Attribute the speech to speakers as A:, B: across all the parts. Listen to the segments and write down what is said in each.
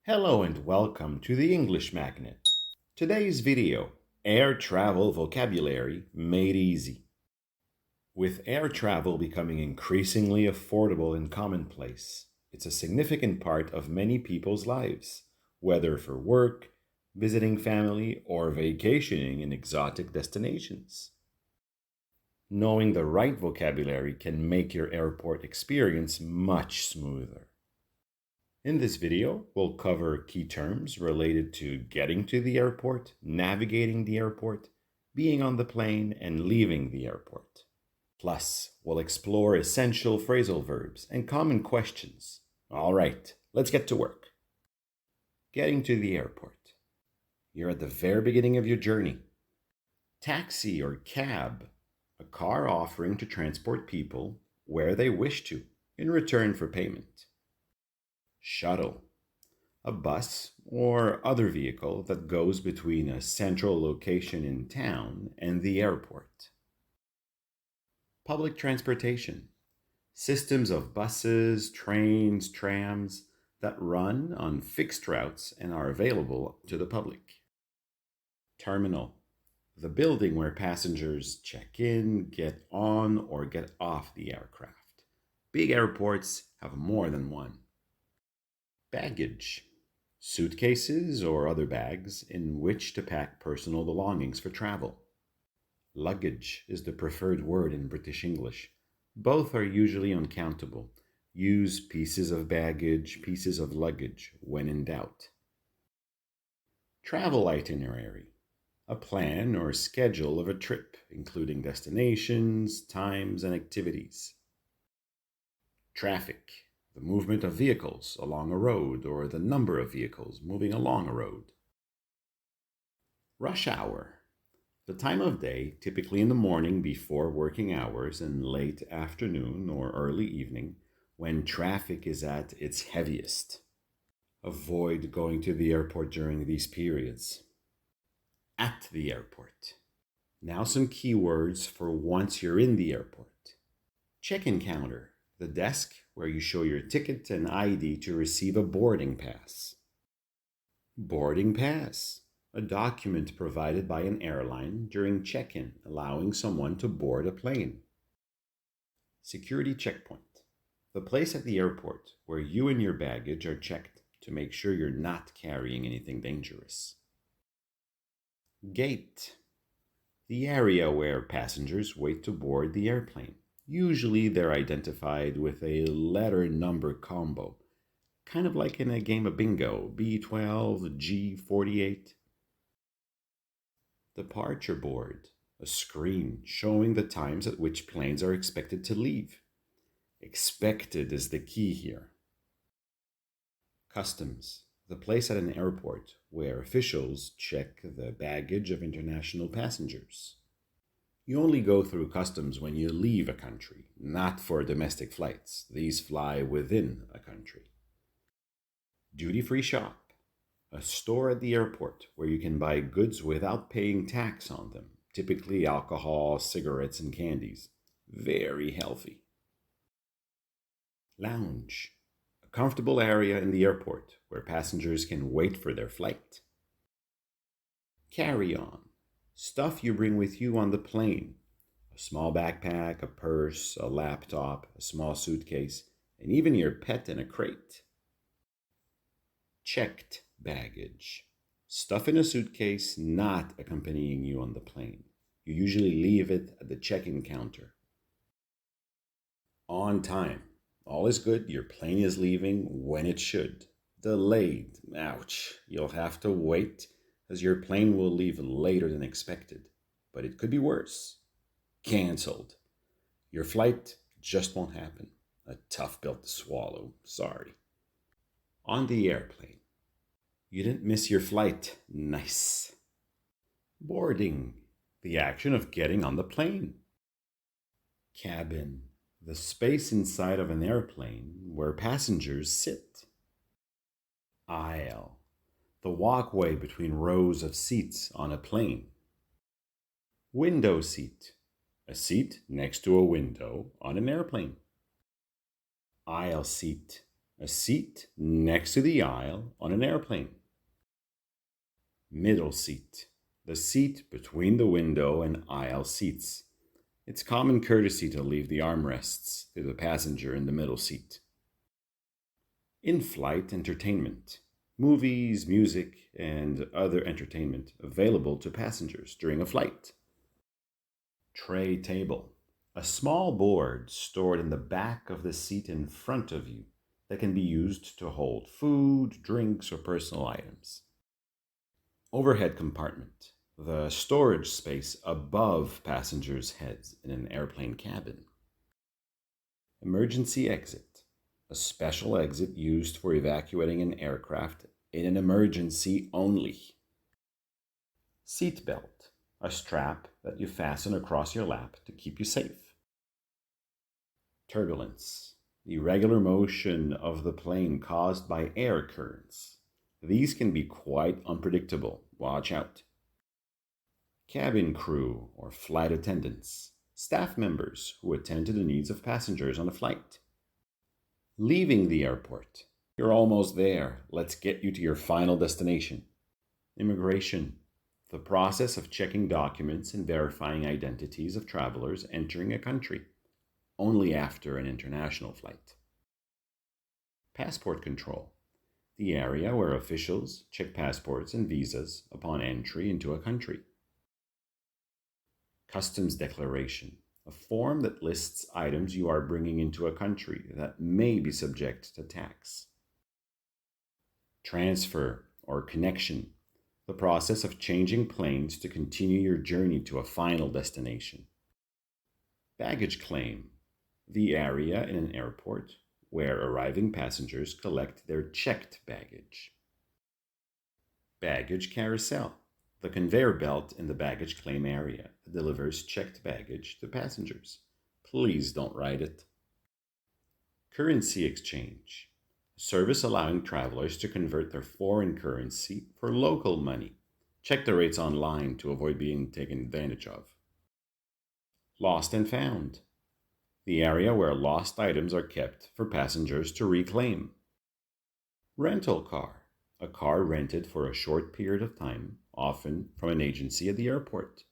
A: Hello and welcome to the English Magnet. Today's video, air travel vocabulary made easy. With air travel becoming increasingly affordable and commonplace, it's a significant part of many people's lives, whether for work, visiting family, or vacationing in exotic destinations. Knowing the right vocabulary can make your airport experience much smoother. In this video, we'll cover key terms related to getting to the airport, navigating the airport, being on the plane, and leaving the airport. Plus, we'll explore essential phrasal verbs and common questions. All right, let's get to work. Getting to the airport. You're at the very beginning of your journey. Taxi or cab, a car offering to transport people where they wish to in return for payment. Shuttle, a bus or other vehicle that goes between a central location in town and the airport. Public transportation, systems of buses, trains, trams that run on fixed routes and are available to the public. Terminal, the building where passengers check in, get on, or get off the aircraft. Big airports have more than one. Baggage, suitcases or other bags in which to pack personal belongings for travel. Luggage is the preferred word in British English. Both are usually uncountable. Use pieces of baggage, pieces of luggage when in doubt. Travel itinerary, a plan or schedule of a trip, including destinations, times, and activities. Traffic, the movement of vehicles along a road or the number of vehicles moving along a road. Rush hour, the time of day, typically in the morning before working hours and late afternoon or early evening, when traffic is at its heaviest. Avoid going to the airport during these periods. At the airport. Now some keywords for once you're in the airport. Check-in counter, the desk where you show your ticket and ID to receive a boarding pass. Boarding pass, a document provided by an airline during check-in, allowing someone to board a plane. Security checkpoint, the place at the airport where you and your baggage are checked to make sure you're not carrying anything dangerous. Gate, the area where passengers wait to board the airplane. Usually they're identified with a letter-number combo, kind of like in a game of bingo, B12, G48. Departure board, a screen showing the times at which planes are expected to leave. Expected is the key here. Customs, the place at an airport where officials check the baggage of international passengers. You only go through customs when you leave a country, not for domestic flights. These fly within a country. Duty-free shop, a store at the airport where you can buy goods without paying tax on them, typically alcohol, cigarettes, and candies. Very healthy. Lounge, a comfortable area in the airport where passengers can wait for their flight. Carry-on, stuff you bring with you on the plane. A small backpack, a purse, a laptop, a small suitcase, and even your pet in a crate. Checked baggage, stuff in a suitcase not accompanying you on the plane. You usually leave it at the check-in counter. On time, all is good, your plane is leaving when it should. Delayed, ouch, you'll have to wait as your plane will leave later than expected. But it could be worse. Cancelled. Your flight just won't happen. A tough pill to swallow, sorry. On the airplane. You didn't miss your flight. Nice. Boarding, the action of getting on the plane. Cabin, the space inside of an airplane where passengers sit. Aisle, the walkway between rows of seats on a plane. Window seat, a seat next to a window on an airplane. Aisle seat, A seat next to the aisle on an airplane. Middle seat. The seat between the window and aisle seats. It's common courtesy to leave the armrests to the passenger in the middle seat. In-flight entertainment. Movies, music, and other entertainment available to passengers during a flight. Tray table. A small board stored in the back of the seat in front of you that can be used to hold food, drinks, or personal items. Overhead compartment. The storage space above passengers' heads in an airplane cabin. Emergency exit. A special exit used for evacuating an aircraft in an emergency only. Seat belt. A strap that you fasten across your lap to keep you safe. Turbulence. The irregular motion of the plane caused by air currents. These can be quite unpredictable. Watch out. Cabin crew or flight attendants. Staff members who attend to the needs of passengers on a flight. Leaving the airport. You're almost there. Let's get you to your final destination. Immigration. The process of checking documents and verifying identities of travelers entering a country, only after an international flight. Passport control. The area where officials check passports and visas upon entry into a country. Customs declaration. A form that lists items you are bringing into a country that may be subject to tax. Transfer or connection. The process of changing planes to continue your journey to a final destination. Baggage claim. The area in an airport where arriving passengers collect their checked baggage. Baggage carousel. The conveyor belt in the baggage claim area that delivers checked baggage to passengers. Please don't ride it. Currency exchange. A service allowing travelers to convert their foreign currency for local money. Check the rates online to avoid being taken advantage of. Lost and found. The area where lost items are kept for passengers to reclaim. Rental car. A car rented for a short period of time, often from an agency at the airport.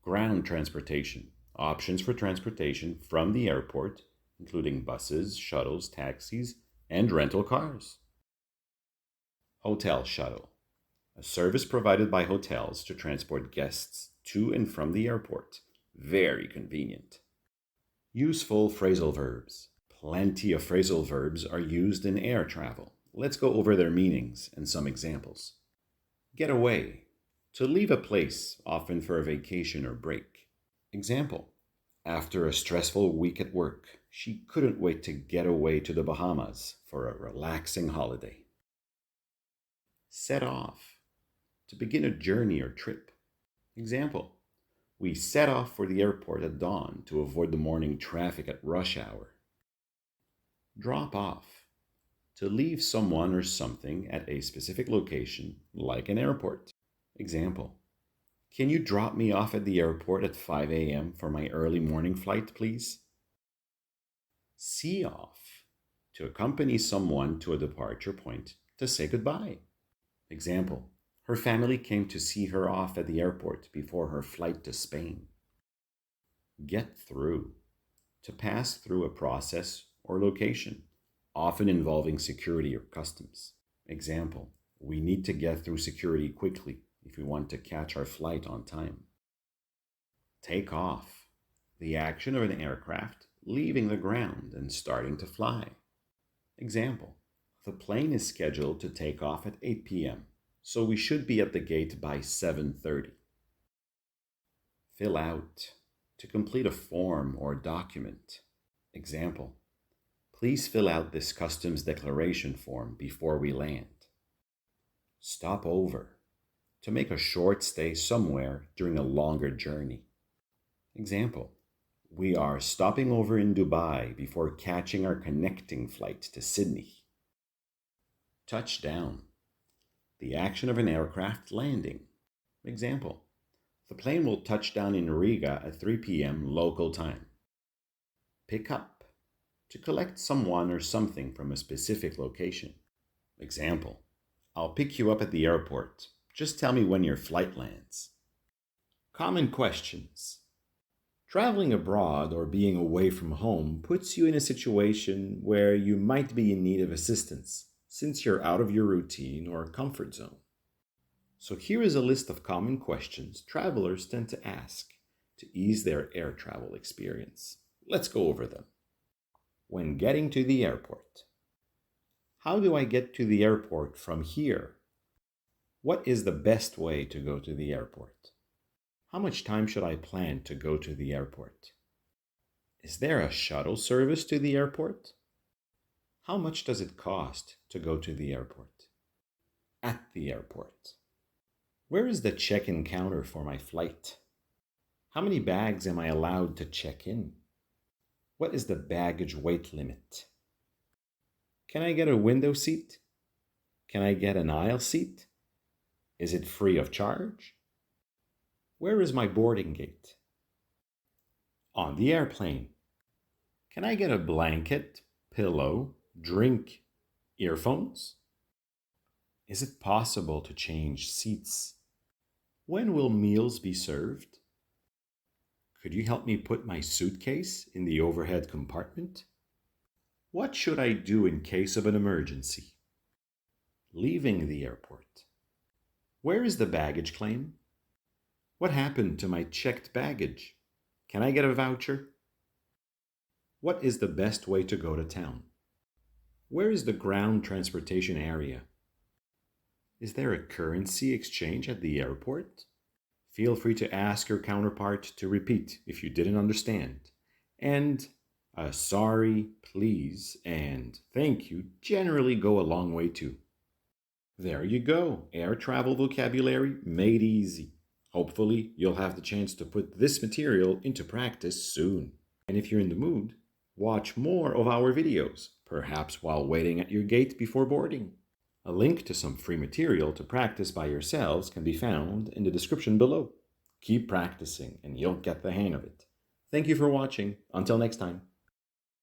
A: Ground transportation. Options for transportation from the airport, including buses, shuttles, taxis, and rental cars. Hotel shuttle. A service provided by hotels to transport guests to and from the airport. Very convenient. Useful phrasal verbs. Plenty of phrasal verbs are used in air travel. Let's go over their meanings and some examples. Get away. To leave a place, often for a vacation or break. Example. After a stressful week at work, she couldn't wait to get away to the Bahamas for a relaxing holiday. Set off. To begin a journey or trip. Example. We set off for the airport at dawn to avoid the morning traffic at rush hour. Drop off. To leave someone or something at a specific location, like an airport. Example. Can you drop me off at the airport at 5 a.m. for my early morning flight, please? See off. To accompany someone to a departure point to say goodbye. Example. Her family came to see her off at the airport before her flight to Spain. Get through. To pass through a process or location, often involving security or customs. Example. We need to get through security quickly if we want to catch our flight on time. Take off. The action of an aircraft leaving the ground and starting to fly. Example. The plane is scheduled to take off at 8 p.m., so we should be at the gate by 7:30. Fill out. To complete a form or document. Example. Please fill out this customs declaration form before we land. Stop over. To make a short stay somewhere during a longer journey. Example. We are stopping over in Dubai before catching our connecting flight to Sydney. Touchdown. The action of an aircraft landing. Example. The plane will touch down in Riga at 3 p.m. local time. Pick up. to collect someone or something from a specific location. Example, I'll pick you up at the airport. Just tell me when your flight lands. Common questions. Traveling abroad or being away from home puts you in a situation where you might be in need of assistance since you're out of your routine or comfort zone. So here is a list of common questions travelers tend to ask to ease their air travel experience. Let's go over them. When getting to the airport. How do I get to the airport from here? What is the best way to go to the airport? How much time should I plan to go to the airport? Is there a shuttle service to the airport? How much does it cost to go to the airport? At the airport. Where is the check-in counter for my flight? How many bags am I allowed to check in? What is the baggage weight limit? Can I get a window seat? Can I get an aisle seat? Is it free of charge? Where is my boarding gate? On the airplane. Can I get a blanket, pillow, drink, earphones? Is it possible to change seats? When will meals be served? Could you help me put my suitcase in the overhead compartment? What should I do in case of an emergency? Leaving the airport. Where is the baggage claim? What happened to my checked baggage? Can I get a voucher? What is the best way to go to town? Where is the ground transportation area? Is there a currency exchange at the airport? Feel free to ask your counterpart to repeat if you didn't understand. And a sorry, please, and thank you generally go a long way too. There you go, air travel vocabulary made easy. Hopefully, you'll have the chance to put this material into practice soon. And if you're in the mood, watch more of our videos, perhaps while waiting at your gate before boarding. A link to some free material to practice by yourselves can be found in the description below. Keep practicing and you'll get the hang of it. Thank you for watching. Until next time.